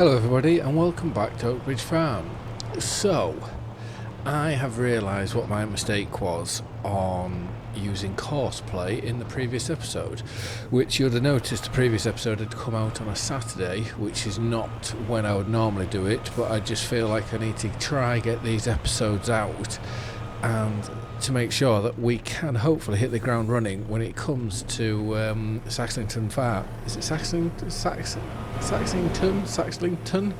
Hello everybody and welcome back to Oakbridge Farm. So, I have realised what my mistake was on using courseplay in the previous episode, which you'd have noticed the previous episode had come out on a Saturday, which is not when I would normally do it, but I just feel like I need to try get these episodes out and to make sure that we can hopefully hit the ground running when it comes to Saxlington Farm. Is it Saxlington?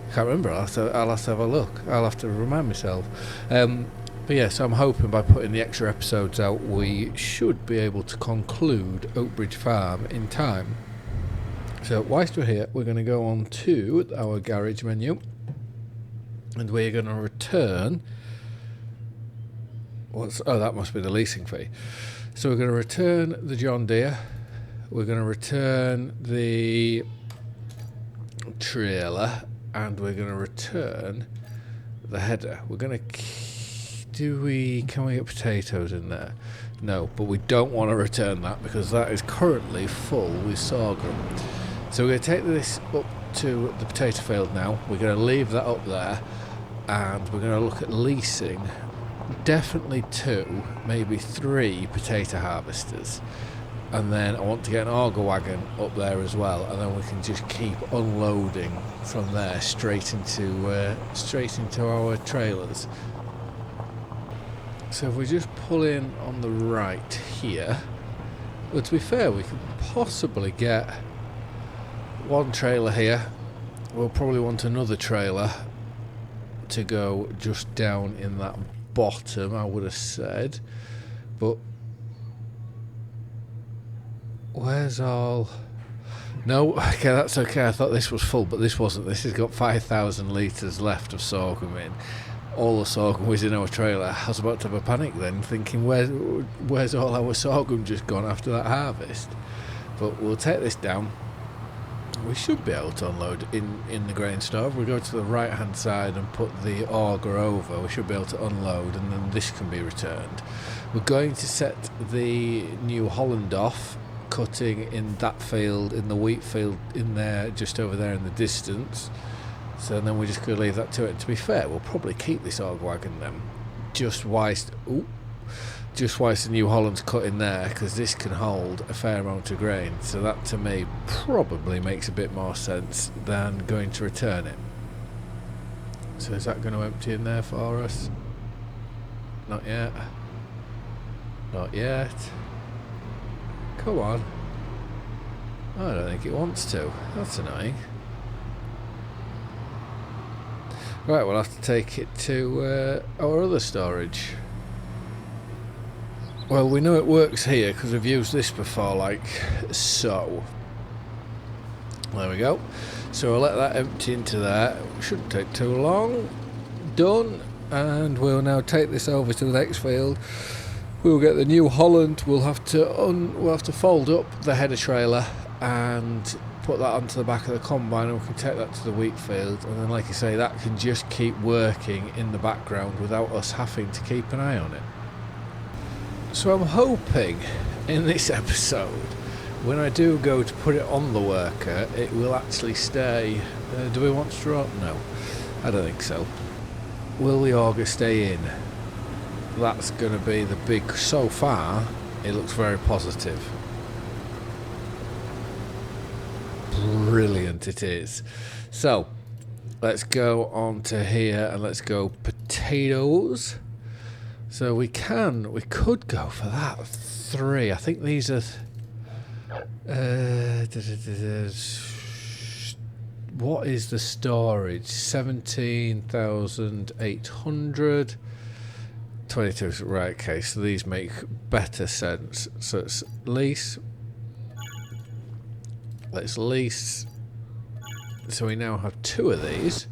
I can't remember. I'll have to have a look. I'll have to remind myself. But yeah, so I'm hoping by putting the extra episodes out, we should be able to conclude Oakbridge Farm in time. So whilst we're here, we're going to go on to our garage menu, and we're going to return. Oh, that must be the leasing fee. So we're going to return the John Deere. We're going to return the trailer, and we're going to return the header. We're going to can we get potatoes in there? No, but we don't want to return that because that is currently full with sorghum. So we're going to take this up to the potato field now. We're going to leave that up there, and we're going to look at leasing definitely 2, maybe 3 potato harvesters. And then I want to get an auger wagon up there as well, and then we can just keep unloading from there straight into our trailers. So if we just pull in on the right here, well, to be fair, we could possibly get one trailer here. We'll probably want another trailer to go just down in that bottom, I would have said, but where's all... No, okay, that's okay. I thought this was full, but this wasn't. This has got 5,000 litres left of sorghum in. All the sorghum was in our trailer. I was about to have a panic then, thinking, where's all our sorghum just gone after that harvest? But we'll take this down. We should be able to unload in the grain store. If we go to the right hand side and put the auger over, we should be able to unload, and then this can be returned. We're going to set the New Holland off, cutting in that field, in the wheat field in there, just over there in the distance. So then we're just going to leave that to it. To be fair, we'll probably keep this auger wagon then, just whilst the New Holland's cut in there, because this can hold a fair amount of grain. So that to me probably makes a bit more sense than going to return it. So is that going to empty in there for us? Not yet. Not yet. Come on. I don't think it wants to. That's annoying. Right, we'll have to take it to our other storage. Well, we know it works here because we've used this before, like so. There we go. So we'll let that empty into there. It shouldn't take too long. Done. And we'll now take this over to the next field. We'll get the New Holland. We'll have to fold up the header trailer and put that onto the back of the combine, and we can take that to the wheat field. And then, like I say, that can just keep working in the background without us having to keep an eye on it. So I'm hoping in this episode, when I do go to put it on the worker, it will actually stay. Do we want straw? No, I don't think so. Will the auger stay in? That's going to be the big... So far, it looks very positive. Brilliant it is. So, let's go on to here and let's go potatoes. So we could go for that 3. I think these are... what is the storage? 17,800. 22, right, okay, so these make better sense. So it's lease. Let's lease. So we now have 2 of these.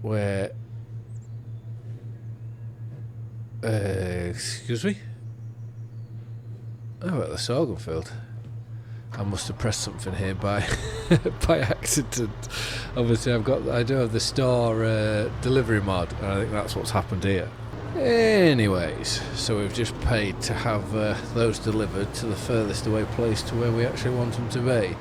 Where... excuse me? Oh, at the sorghum field. I must have pressed something here by by accident. Obviously I do have the store delivery mod, and I think that's what's happened here. Anyways, so we've just paid to have those delivered to the furthest away place to where we actually want them to be.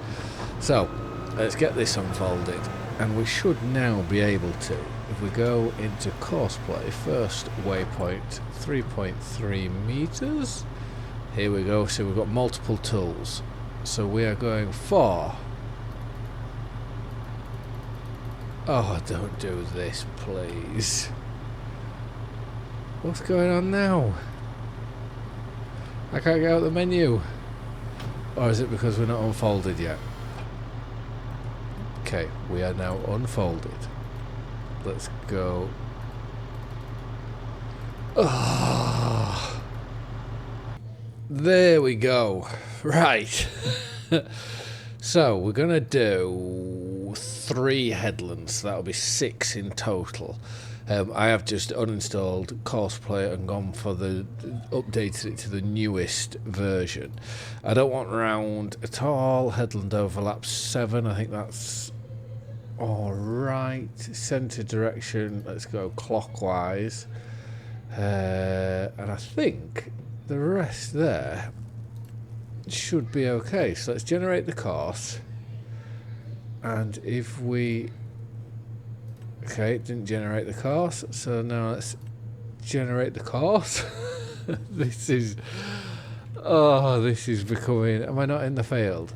So let's get this unfolded, and we should now be able to, if we go into course play, first waypoint 3.3 meters. Here we go. So we've got multiple tools, so we are going for, oh, don't do this please. What's going on now? I can't get out the menu. Or is it because we're not unfolded yet? Okay, we are now unfolded. Let's go. Oh, there we go. Right. So we're gonna do 3 headlands. That'll be 6 in total. I have just uninstalled Courseplay and gone for the updated it to the newest version. I don't want round at all. Headland overlap 7. I think that's all right. Centre direction. Let's go clockwise. And I think the rest there should be okay. So let's generate the course. And if we... Okay, it didn't generate the course, so now let's generate the course. This is... Oh, this is becoming... Am I not in the field?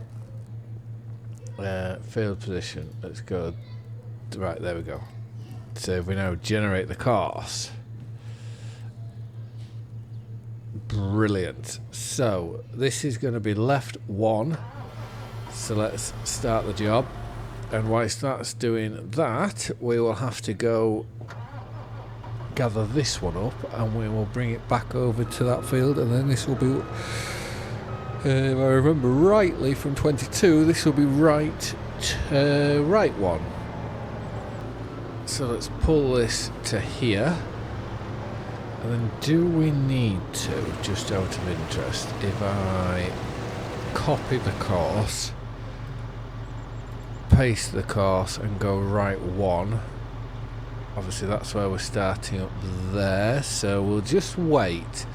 Field position. Let's go... Right, there we go. So if we now generate the course... Brilliant. So, this is going to be left 1. So let's start the job. And whilst that's doing that, we will have to go gather this one up, and we will bring it back over to that field, and then this will be, if I remember rightly from 22, this will be right 1. So let's pull this to here. And then do we need to, just out of interest, if I copy the course, paste the course and go right 1, obviously that's where we're starting up there, so we'll just wait,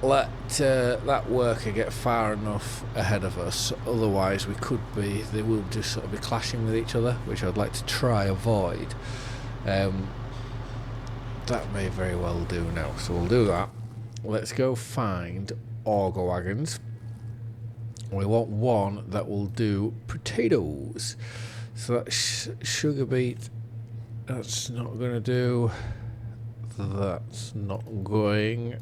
let that worker get far enough ahead of us, otherwise they will just sort of be clashing with each other, which I'd like to try avoid. That may very well do now, so we'll do that. Let's go find auger wagons. We want one that will do potatoes. So that's sugar beet. That's not going to do. That's not going.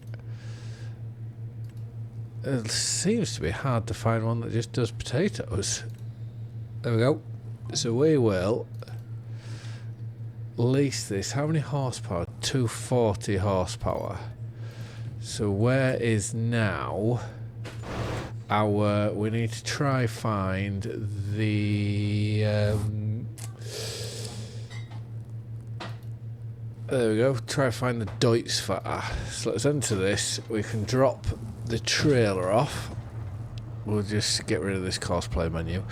It seems to be hard to find one that just does potatoes. There we go. So we will lease this. How many horsepower? 240 horsepower. So where is now our... We need to try find the... there we go. Try find the Deutzvater. So let's enter this. We can drop the trailer off. We'll just get rid of this cosplay menu.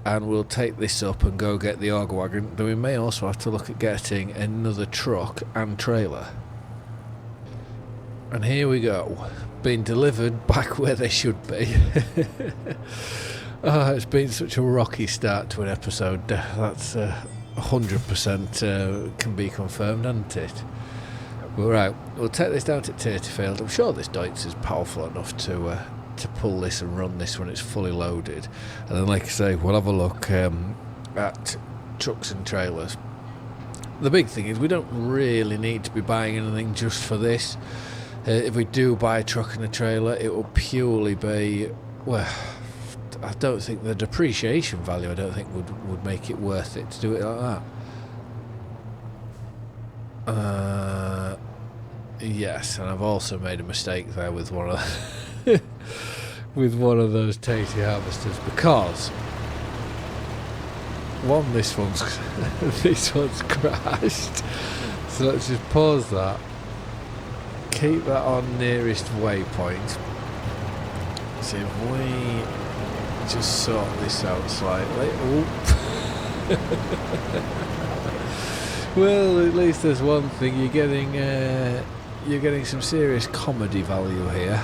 And we'll take this up and go get the auger wagon. Then we may also have to look at getting another truck and trailer. And here we go. Being delivered back where they should be. Oh, it's been such a rocky start to an episode. That's 100% can be confirmed, hasn't it? But right, we'll take this down to Taterfield. I'm sure this Deutz is powerful enough to pull this and run this when it's fully loaded. And then, like I say, we'll have a look at trucks and trailers. The big thing is we don't really need to be buying anything just for this. If we do buy a truck and a trailer, it will purely be, well, I don't think the depreciation value, I don't think would make it worth it to do it like that. Yes, and I've also made a mistake there with one of with one of those Tatey harvesters, because one, this one's crashed. So let's just pause that. Keep that on nearest waypoint. See if we just sort this out slightly. Well, at least there's one thing. You're getting some serious comedy value here.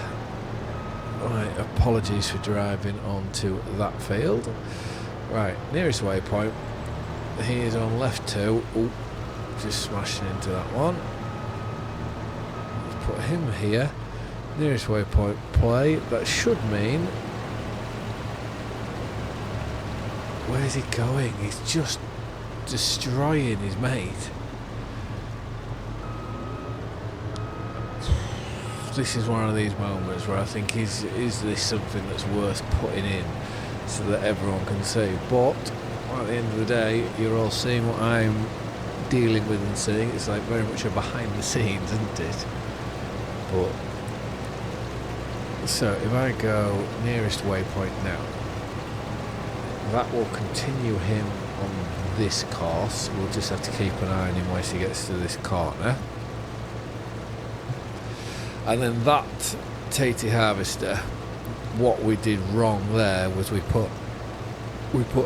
Right, apologies for driving onto that field. Right, nearest waypoint. He is on left 2. Ooh, just smashing into that one. Let's put him here. Nearest waypoint play. That should mean... Where's he going? He's just destroying his mate. This is one of these moments where I think, is this something that's worth putting in so that everyone can see? But at the end of the day, you're all seeing what I'm dealing with and seeing. It's like very much a behind the scenes, isn't it? But so if I go nearest waypoint now, that will continue him on this course. We'll just have to keep an eye on him once he gets to this corner. And then that Tatey harvester, what we did wrong there was we put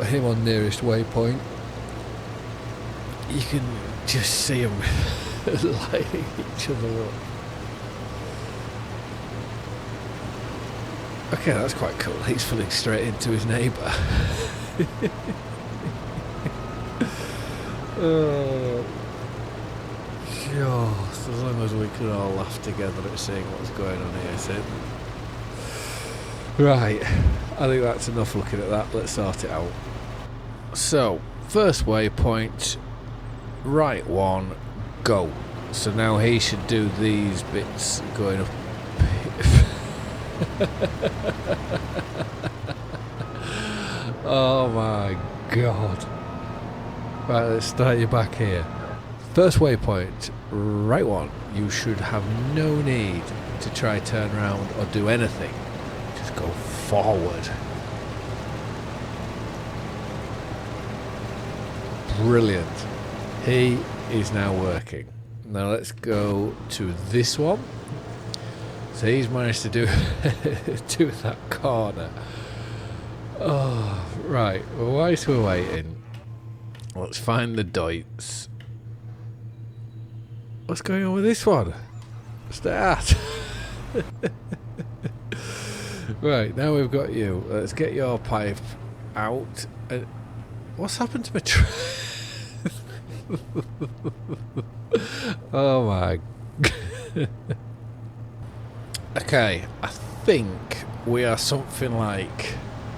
him on nearest waypoint. You can just see them lighting each other up. Okay, that's quite cool. He's filling straight into his neighbour. Just as long as we can all laugh together at seeing what's going on here, Sid. Right, I think that's enough looking at that. Let's sort it out. So, first waypoint, right 1, go. So now he should do these bits going up. Oh my god. Right, let's start you back here. First waypoint, right 1. You should have no need to try turn around or do anything. Just go forward. Brilliant. He is now working. Now let's go to this one. So he's managed to do do that corner. Oh, right. Well, whilst we're waiting, let's find the doits. What's going on with this one? Start. Right, now we've got you. Let's get your pipe out. What's happened to my oh my. Okay, I think we are something like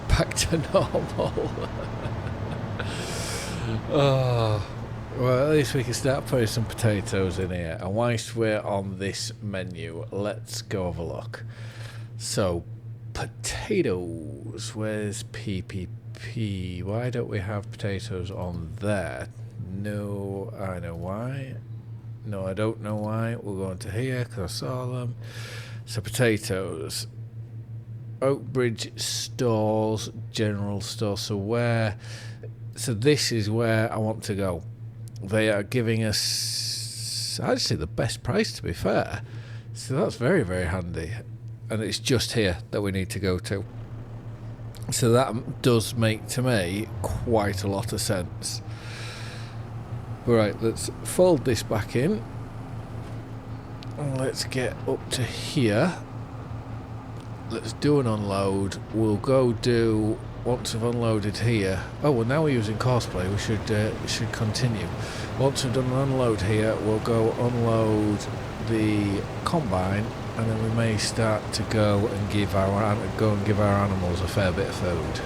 back to normal. Oh, well, at least we can start putting some potatoes in here. And whilst we're on this menu, let's go have a look. So, potatoes. Where's PPP? Why don't we have potatoes on there? No, I know why. No, I don't know why. We'll go into here because I saw them. So potatoes, Oakbridge stores, general store. So this is where I want to go. They are giving us actually the best price, to be fair. So that's very, very handy. And it's just here that we need to go to. So that does make, to me, quite a lot of sense. Right, let's fold this back in. Let's get up to here. Let's do an unload. We'll go do, once we've unloaded here. Oh, well, now we're using cosplay. We should continue. Once we've done an unload here, we'll go unload the combine, and then we may start to go and give our animals a fair bit of food.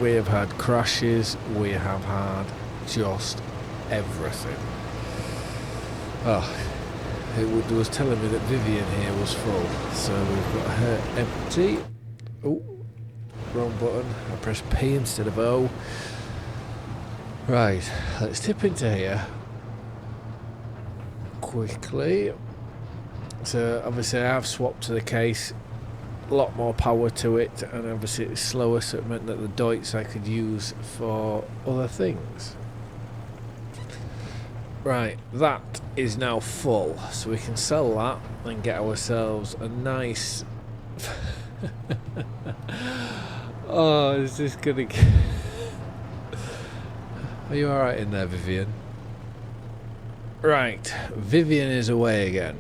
We have had crashes. We have had just everything. Oh, it was telling me that Vivian here was full, so we've got her empty. Oh, wrong button. I pressed P instead of O. Right, let's tip into here quickly. So obviously I have swapped to the case, a lot more power to it, and obviously it's slower, so it meant that the Deutz I could use for other things. Right, that is now full, so we can sell that and get ourselves a nice... Oh, is this gonna get... Are you alright in there, Vivian? Right, Vivian is away again.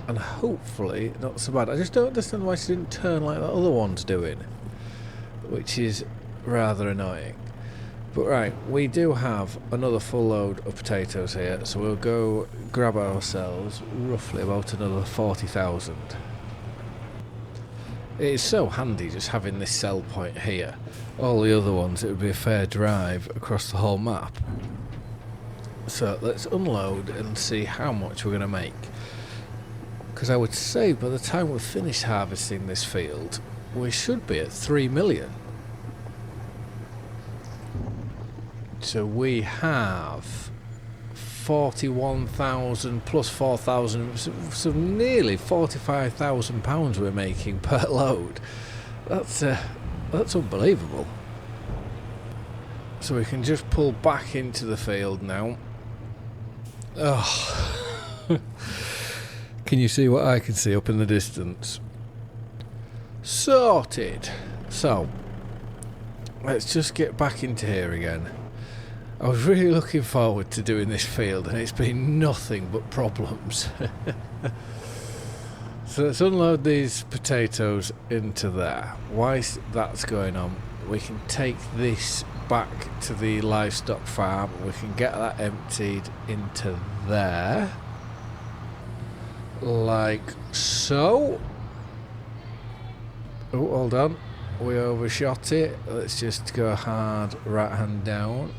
And hopefully not so bad. I just don't understand why she didn't turn like that other one's doing, which is rather annoying. But right, we do have another full load of potatoes here, so we'll go grab ourselves roughly about another 40,000. It is so handy just having this sell point here. All the other ones, it would be a fair drive across the whole map. So let's unload and see how much we're going to make. Because I would say by the time we've finished harvesting this field, we should be at 3 million. So we have 41,000 plus 4,000, so nearly 45,000 pounds we're making per load. That's unbelievable. So we can just pull back into the field now. Oh, can you see what I can see up in the distance? Sorted. So let's just get back into here again. I was really looking forward to doing this field, and it's been nothing but problems. So let's unload these potatoes into there. Whilst that's going on, we can take this back to the livestock farm. We can get that emptied into there, like so. Oh, hold on, we overshot it. Let's just go hard right hand down.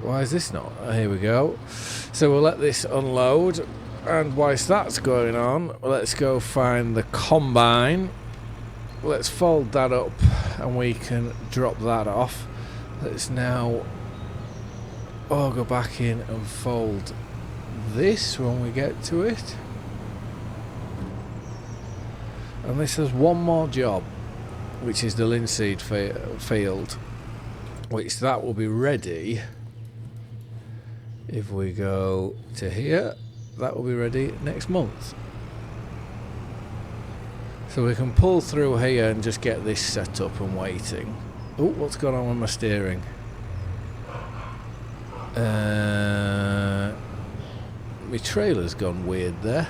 Why is this not? Oh, here we go. So we'll let this unload, and whilst that's going on, let's go find the combine. Let's fold that up and we can drop that off. Let's now go back in and fold this when we get to it. And this has one more job, which is the linseed field, which that will be ready. If we go to here, that will be ready next month. So we can pull through here and just get this set up and waiting. Oh, what's going on with my steering? My trailer's gone weird there.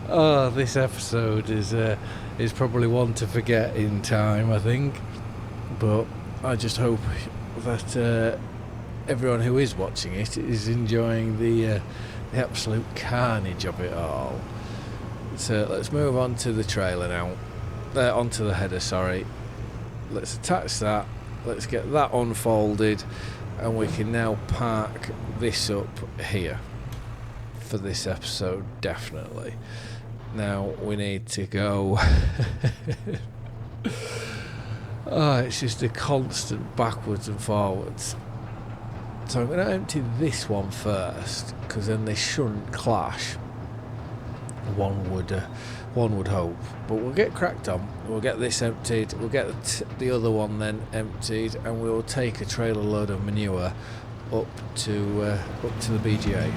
Oh, this episode is probably one to forget in time, I think. But I just hope that everyone who is watching it is enjoying the absolute carnage of it all. So let's move on to the trailer now. Onto the header, sorry. Let's attach that. Let's get that unfolded, and we can now park this up here for this episode, definitely. Now we need to go. Oh, it's just a constant backwards and forwards. So I'm going to empty this one first, because then they shouldn't clash. One would hope. But we'll get cracked on. We'll get this emptied. We'll get the other one then emptied, and we will take a trailer load of manure up to the BGA.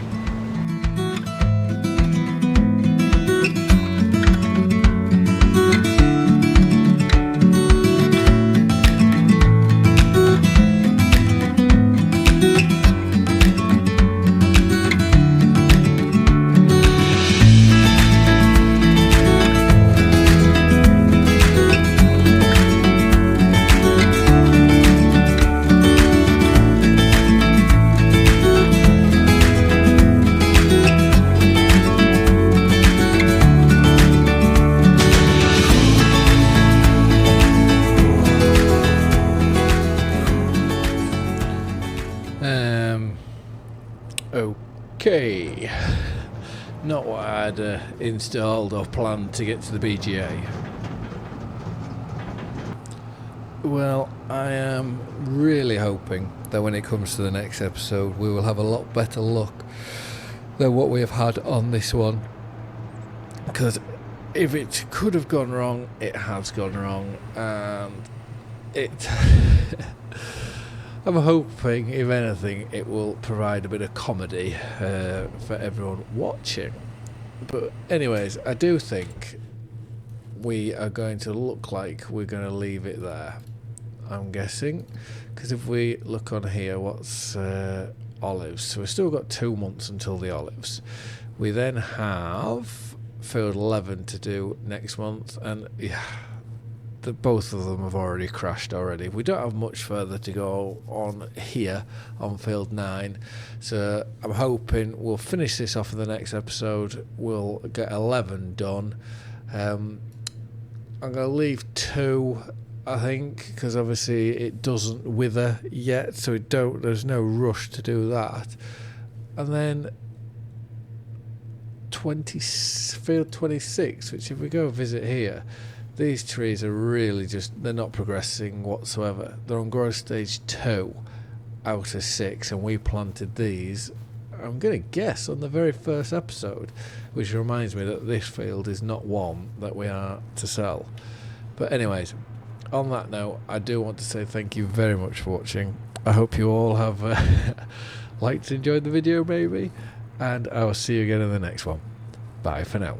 Okay, not what I had installed or planned to get to the BGA. Well, I am really hoping that when it comes to the next episode we will have a lot better luck than what we have had on this one, because if it could have gone wrong, it has gone wrong, and it I'm hoping, if anything, it will provide a bit of comedy for everyone watching. But anyways, I do think we are going to look like we're going to leave it there, I'm guessing, because if we look on here, what's olives, so we've still got 2 months until the olives. We then have field 11 to do next month, and yeah, both of them have already crashed already. We don't have much further to go on here on field 9, so I'm hoping we'll finish this off in the next episode. We'll get 11 done. I'm going to leave 2, I think, because obviously it doesn't wither yet, so there's no rush to do that. And then field 26, which if we go visit here, these trees are really they're not progressing whatsoever. They're on growth stage 2 out of 6, and we planted these, I'm going to guess, on the very first episode, which reminds me that this field is not one that we are to sell. But anyways, on that note, I do want to say thank you very much for watching. I hope you all have liked and enjoyed the video, maybe, and I will see you again in the next one. Bye for now.